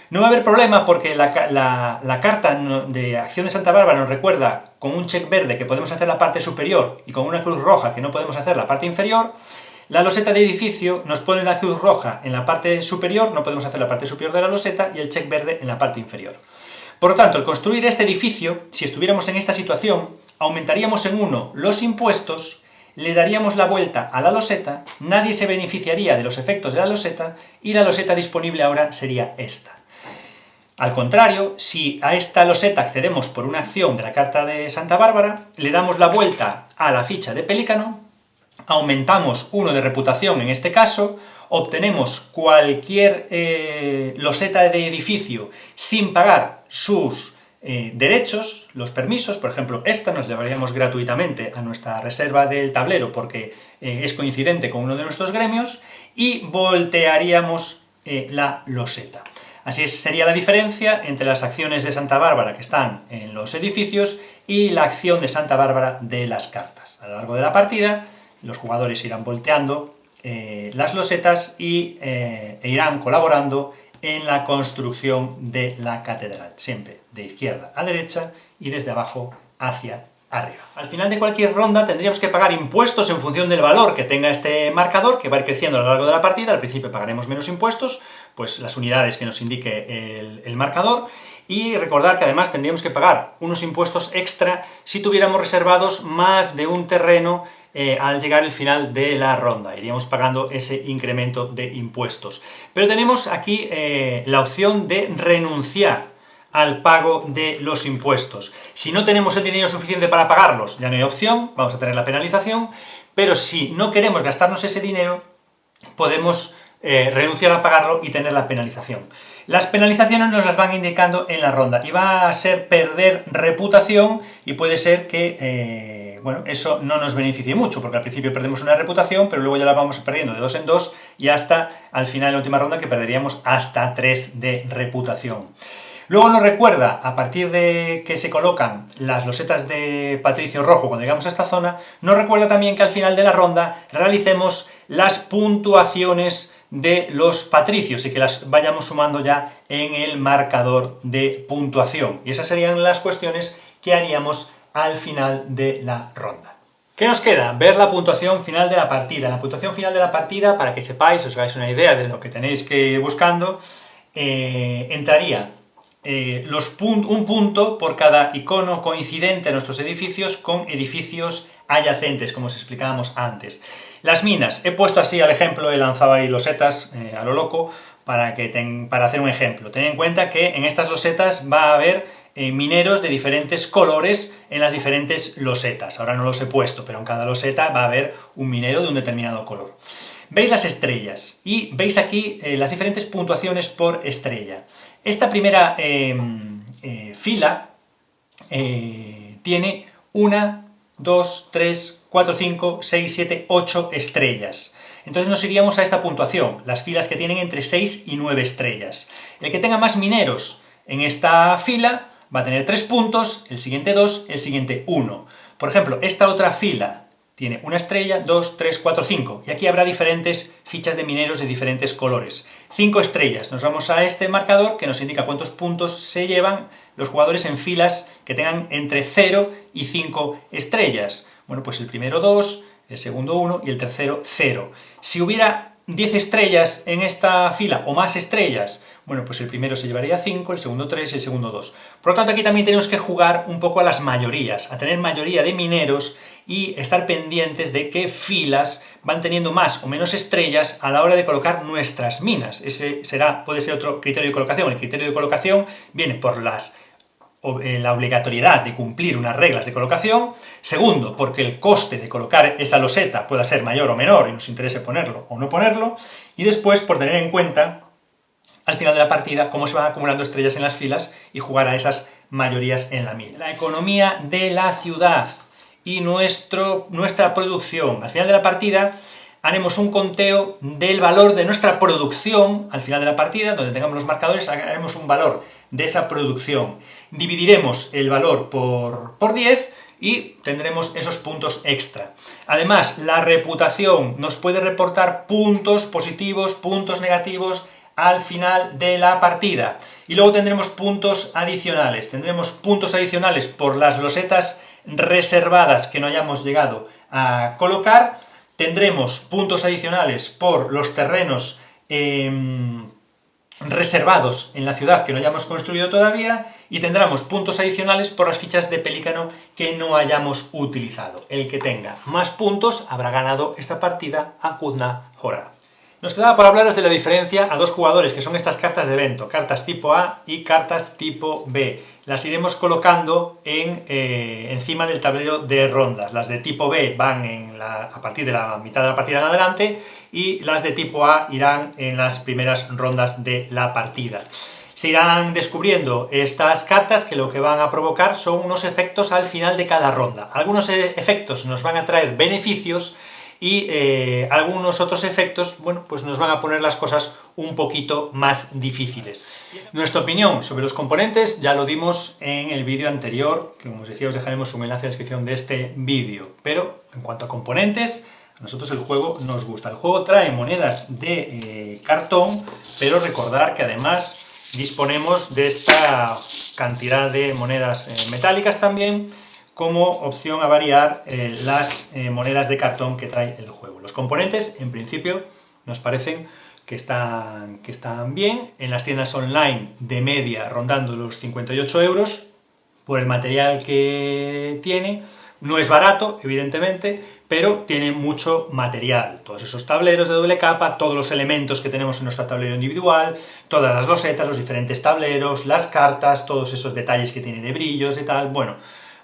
No va a haber problema porque la carta de acción de Santa Bárbara nos recuerda con un check verde que podemos hacer la parte superior y con una cruz roja que no podemos hacer la parte inferior. La loseta de edificio nos pone la cruz roja en la parte superior, no podemos hacer la parte superior de la loseta, y el check verde en la parte inferior. Por lo tanto, al construir este edificio, si estuviéramos en esta situación, aumentaríamos en 1 los impuestos, le daríamos la vuelta a la loseta, nadie se beneficiaría de los efectos de la loseta y la loseta disponible ahora sería esta. Al contrario, si a esta loseta accedemos por una acción de la carta de Santa Bárbara, le damos la vuelta a la ficha de pelícano, aumentamos 1 de reputación en este caso, obtenemos cualquier loseta de edificio sin pagar sus derechos, los permisos. Por ejemplo, esta nos llevaríamos gratuitamente a nuestra reserva del tablero porque es coincidente con uno de nuestros gremios, y voltearíamos la loseta. Así sería la diferencia entre las acciones de Santa Bárbara que están en los edificios y la acción de Santa Bárbara de las cartas. A lo largo de la partida, los jugadores irán volteando las losetas e irán colaborando en la construcción de la catedral, siempre de izquierda a derecha y desde abajo hacia arriba. Al final de cualquier ronda tendríamos que pagar impuestos en función del valor que tenga este marcador, que va a ir creciendo a lo largo de la partida. Al principio pagaremos menos impuestos, pues las unidades que nos indique el marcador, y recordar que además tendríamos que pagar unos impuestos extra si tuviéramos reservados más de un terreno al llegar al final de la ronda. Iríamos pagando ese incremento de impuestos. Pero tenemos aquí la opción de renunciar al pago de los impuestos. Si no tenemos el dinero suficiente para pagarlos, ya no hay opción, vamos a tener la penalización, pero si no queremos gastarnos ese dinero, podemos renunciar a pagarlo y tener la penalización. Las penalizaciones nos las van indicando en la ronda y va a ser perder reputación, y puede ser que bueno, eso no nos beneficie mucho, porque al principio perdemos una reputación, pero luego ya la vamos perdiendo de 2 en 2 y hasta al final de la última ronda que perderíamos hasta 3 de reputación. Luego nos recuerda, a partir de que se colocan las losetas de Patricio Rojo cuando llegamos a esta zona, nos recuerda también que al final de la ronda realicemos las puntuaciones de los patricios y que las vayamos sumando ya en el marcador de puntuación. Y esas serían las cuestiones que haríamos al final de la ronda. ¿Qué nos queda? Ver la puntuación final de la partida. La puntuación final de la partida, para que sepáis, os hagáis una idea de lo que tenéis que ir buscando, entraría un punto por cada icono coincidente en nuestros edificios con edificios adyacentes, como os explicábamos antes. Las minas, he puesto así al ejemplo, he lanzado ahí losetas a lo loco para hacer un ejemplo. Tened en cuenta que en estas losetas va a haber mineros de diferentes colores en las diferentes losetas. Ahora no los he puesto, pero en cada loseta va a haber un minero de un determinado color. Veis las estrellas y veis aquí las diferentes puntuaciones por estrella. Esta primera fila tiene 1, 2, 3, 4, 5, 6, 7, 8 estrellas. Entonces nos iríamos a esta puntuación, las filas que tienen entre 6 y 9 estrellas. El que tenga más mineros en esta fila va a tener 3 puntos, el siguiente 2, el siguiente 1. Por ejemplo, esta otra fila tiene 1 estrella, 2, 3, 4, 5. Y aquí habrá diferentes fichas de mineros de diferentes colores. 5 estrellas. Nos vamos a este marcador que nos indica cuántos puntos se llevan los jugadores en filas que tengan entre 0 y 5 estrellas. Bueno, pues el primero 2, el segundo 1 y el tercero 0. Si hubiera 10 estrellas en esta fila o más estrellas, bueno, pues el primero se llevaría 5, el segundo 3 y el segundo 2. Por lo tanto, aquí también tenemos que jugar un poco a las mayorías, a tener mayoría de mineros y estar pendientes de qué filas van teniendo más o menos estrellas a la hora de colocar nuestras minas. Ese puede ser otro criterio de colocación. El criterio de colocación viene por la obligatoriedad de cumplir unas reglas de colocación. Segundo, porque el coste de colocar esa loseta pueda ser mayor o menor y nos interese ponerlo o no ponerlo. Y después, por tener en cuenta al final de la partida cómo se van acumulando estrellas en las filas y jugar a esas mayorías en la mina. La economía de la ciudad y nuestra producción. Al final de la partida haremos un conteo del valor de nuestra producción, al final de la partida, donde tengamos los marcadores, haremos un valor de esa producción. Dividiremos el valor por 10 y tendremos esos puntos extra. Además, la reputación nos puede reportar puntos positivos, puntos negativos al final de la partida. Y luego tendremos puntos adicionales. Tendremos puntos adicionales por las losetas reservadas que no hayamos llegado a colocar. Tendremos puntos adicionales por los terrenos reservados en la ciudad que no hayamos construido todavía, y tendremos puntos adicionales por las fichas de pelícano que no hayamos utilizado. El que tenga más puntos habrá ganado esta partida a Kudna Hora. Nos quedaba por hablaros de la diferencia a dos jugadores, que son estas cartas de evento, cartas tipo A y cartas tipo B. Las iremos colocando encima del tablero de rondas. Las de tipo B van a partir de la mitad de la partida en adelante, y las de tipo A irán en las primeras rondas de la partida. Se irán descubriendo estas cartas que lo que van a provocar son unos efectos al final de cada ronda. Algunos efectos nos van a traer beneficios y algunos otros efectos, bueno, pues nos van a poner las cosas un poquito más difíciles. Nuestra opinión sobre los componentes ya lo dimos en el vídeo anterior, que como os decía os dejaremos un enlace en la descripción de este vídeo. Pero en cuanto a componentes, a nosotros el juego nos gusta. El juego trae monedas de cartón, pero recordar que además disponemos de esta cantidad de monedas metálicas también, como opción a variar las monedas de cartón que trae el juego. Los componentes, en principio, nos parecen que están bien. En las tiendas online, de media, rondando los 58 euros, por el material que tiene. No es barato, evidentemente, pero tiene mucho material. Todos esos tableros de doble capa, todos los elementos que tenemos en nuestro tablero individual, todas las losetas, los diferentes tableros, las cartas, todos esos detalles que tiene de brillos y tal. Bueno,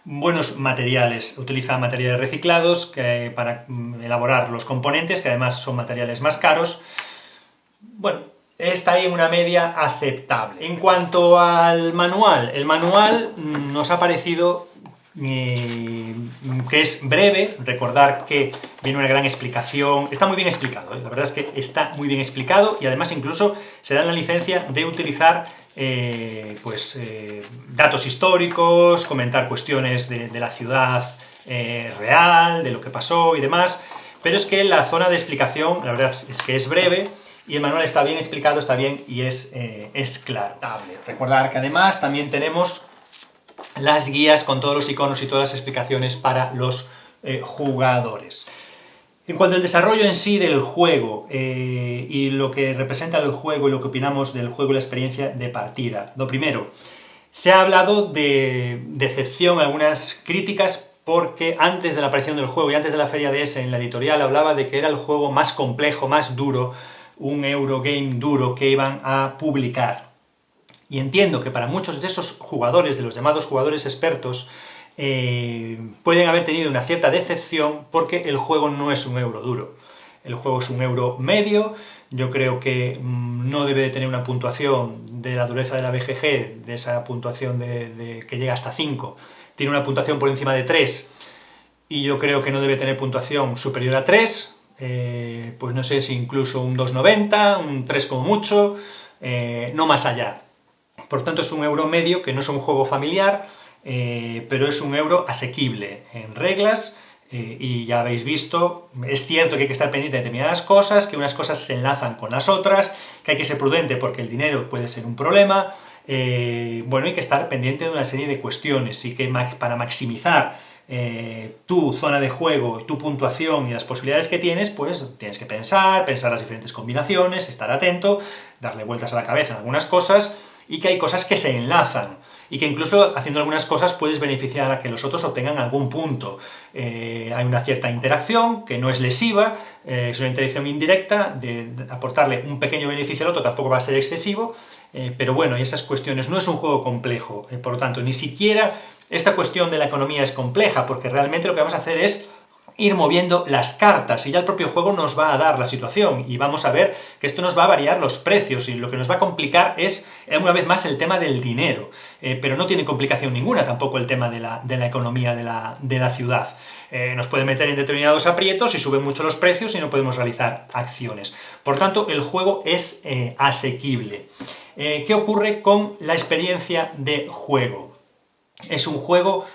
buenos materiales. Utiliza materiales reciclados para elaborar los componentes, que además son materiales más caros. Bueno, está ahí en una media aceptable. En cuanto al manual, el manual nos ha parecido que es breve. Recordar que viene una gran explicación, está muy bien explicado, la verdad es que está muy bien explicado, y además incluso se da la licencia de utilizar datos históricos, comentar cuestiones de la ciudad real, de lo que pasó y demás, pero es que la zona de explicación, la verdad es que es breve, y el manual está bien explicado, está bien y es claro. Recordar que además también tenemos las guías con todos los iconos y todas las explicaciones para los jugadores. En cuanto al desarrollo en sí del juego y lo que representa el juego y lo que opinamos del juego y la experiencia de partida. Lo primero, se ha hablado de decepción, algunas críticas, porque antes de la aparición del juego y antes de la Feria DS, en la editorial hablaba de que era el juego más complejo, más duro, un Eurogame duro que iban a publicar. Y entiendo que para muchos de esos jugadores, de los llamados jugadores expertos, pueden haber tenido una cierta decepción, porque el juego no es un euro duro. el juego es un euro medio, yo creo que no debe de tener una puntuación de la dureza de la BGG, de esa puntuación que llega hasta 5, tiene una puntuación por encima de 3, y yo creo que no debe tener puntuación superior a 3, pues no sé si incluso un 2,90, un 3 como mucho, no más allá. Por tanto es un euro medio, que no es un juego familiar, pero es un euro asequible en reglas, y ya habéis visto, es cierto que hay que estar pendiente de determinadas cosas, que unas cosas se enlazan con las otras, que hay que ser prudente porque el dinero puede ser un problema, bueno, hay que estar pendiente de una serie de cuestiones, y que para maximizar tu zona de juego, tu puntuación y las posibilidades que tienes, pues tienes que pensar las diferentes combinaciones, estar atento, darle vueltas a la cabeza en algunas cosas, y que hay cosas que se enlazan, y que incluso haciendo algunas cosas puedes beneficiar a que los otros obtengan algún punto. Hay una cierta interacción que no es lesiva, es una interacción indirecta, de aportarle un pequeño beneficio al otro tampoco va a ser excesivo, pero bueno, y esas cuestiones, no es un juego complejo, por lo tanto, ni siquiera esta cuestión de la economía es compleja, porque realmente lo que vamos a hacer es ir moviendo las cartas, y ya el propio juego nos va a dar la situación, y vamos a ver que esto nos va a variar los precios, y lo que nos va a complicar es, una vez más, el tema del dinero, pero no tiene complicación ninguna tampoco el tema de la economía de la ciudad. Nos puede meter en determinados aprietos y suben mucho los precios y no podemos realizar acciones. Por tanto, el juego es asequible. ¿Qué ocurre con la experiencia de juego? Es un juego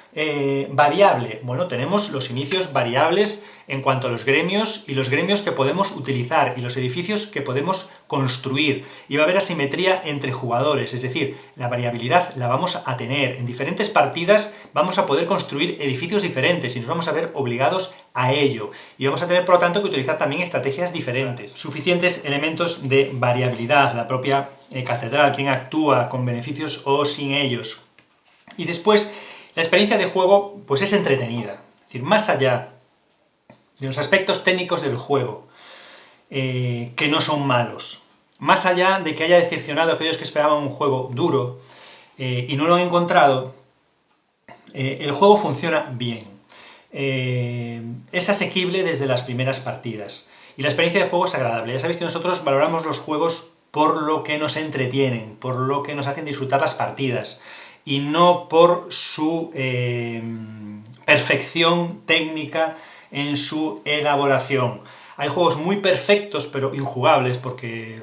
variable. Bueno, tenemos los inicios variables en cuanto a los gremios, y los gremios que podemos utilizar, y los edificios que podemos construir, y va a haber asimetría entre jugadores, es decir, la variabilidad la vamos a tener. En diferentes partidas vamos a poder construir edificios diferentes, y nos vamos a ver obligados a ello, y vamos a tener, por lo tanto, que utilizar también estrategias diferentes. Suficientes elementos de variabilidad, la propia catedral, quién actúa con beneficios o sin ellos. Y después, la experiencia de juego pues es entretenida. Es decir, más allá de los aspectos técnicos del juego, que no son malos, más allá de que haya decepcionado a aquellos que esperaban un juego duro y no lo han encontrado, el juego funciona bien. Es asequible desde las primeras partidas, y la experiencia de juego es agradable. Ya sabéis que nosotros valoramos los juegos por lo que nos entretienen, por lo que nos hacen disfrutar las partidas, y no por su perfección técnica en su elaboración. Hay juegos muy perfectos pero injugables, porque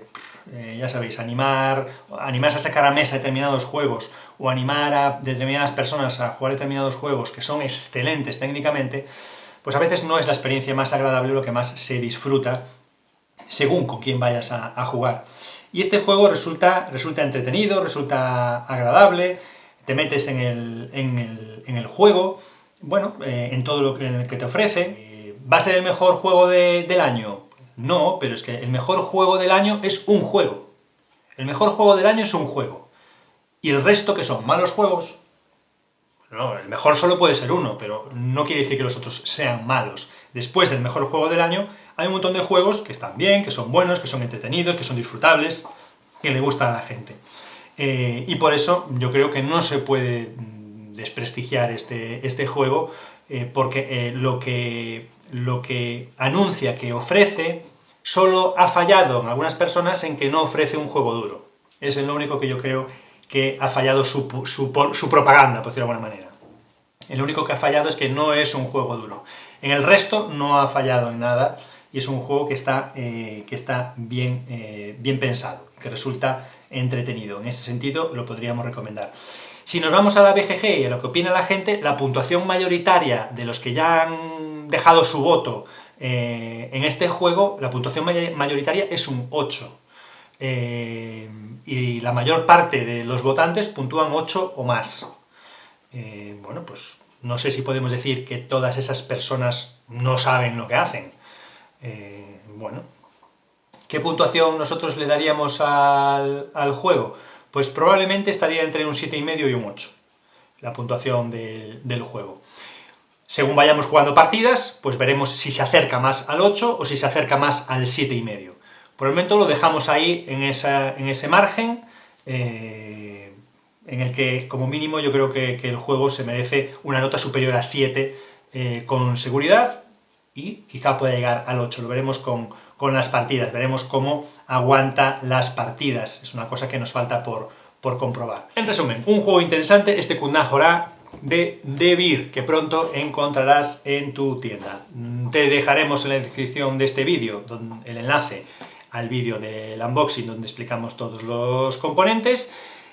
ya sabéis, animarse a sacar a mesa determinados juegos, o animar a determinadas personas a jugar determinados juegos que son excelentes técnicamente, pues a veces no es la experiencia más agradable, lo que más se disfruta, según con quién vayas a jugar. Y este juego resulta entretenido, resulta agradable, te metes en el juego, bueno, en todo lo que te ofrece. ¿Va a ser el mejor juego del año? No, pero es que el mejor juego del año es un juego. El mejor juego del año es un juego. Y el resto, que son malos juegos, no, el mejor solo puede ser uno, pero no quiere decir que los otros sean malos. Después del mejor juego del año, hay un montón de juegos que están bien, que son buenos, que son entretenidos, que son disfrutables, que le gustan a la gente. Y por eso yo creo que no se puede desprestigiar este juego, porque lo que anuncia que ofrece solo ha fallado en algunas personas en que no ofrece un juego duro. Es lo único que yo creo que ha fallado su propaganda, por decirlo de alguna manera. El único que ha fallado es que no es un juego duro. En el resto no ha fallado en nada, y es un juego que está bien pensado, que resulta entretenido. En ese sentido lo podríamos recomendar. Si nos vamos a la BGG y a lo que opina la gente, la puntuación mayoritaria de los que ya han dejado su voto en este juego, la puntuación mayoritaria es un 8. Y la mayor parte de los votantes puntúan 8 o más. Bueno, pues no sé si podemos decir que todas esas personas no saben lo que hacen. Bueno, ¿qué puntuación nosotros le daríamos al juego? Pues probablemente estaría entre un 7,5 y un 8, la puntuación del juego. Según vayamos jugando partidas, pues veremos si se acerca más al 8 o si se acerca más al 7,5. Por el momento lo dejamos ahí en ese margen, en el que, como mínimo, yo creo que el juego se merece una nota superior a 7 con seguridad, y quizá pueda llegar al 8, lo veremos con las partidas, veremos cómo aguanta las partidas, es una cosa que nos falta por comprobar. En resumen, un juego interesante, este Kunna Horá de Devir, que pronto encontrarás en tu tienda. Te dejaremos en la descripción de este vídeo el enlace al vídeo del unboxing donde explicamos todos los componentes.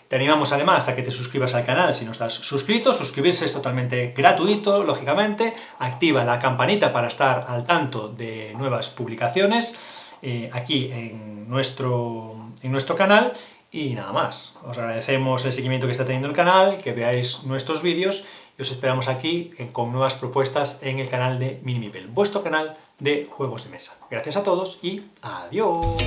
Te animamos además a que te suscribas al canal si no estás suscrito. Suscribirse es totalmente gratuito, lógicamente. Activa la campanita para estar al tanto de nuevas publicaciones aquí en nuestro canal. Y nada más. Os agradecemos el seguimiento que está teniendo el canal, que veáis nuestros vídeos y os esperamos aquí con nuevas propuestas en el canal de Mini Meeple, vuestro canal de juegos de mesa. Gracias a todos y adiós.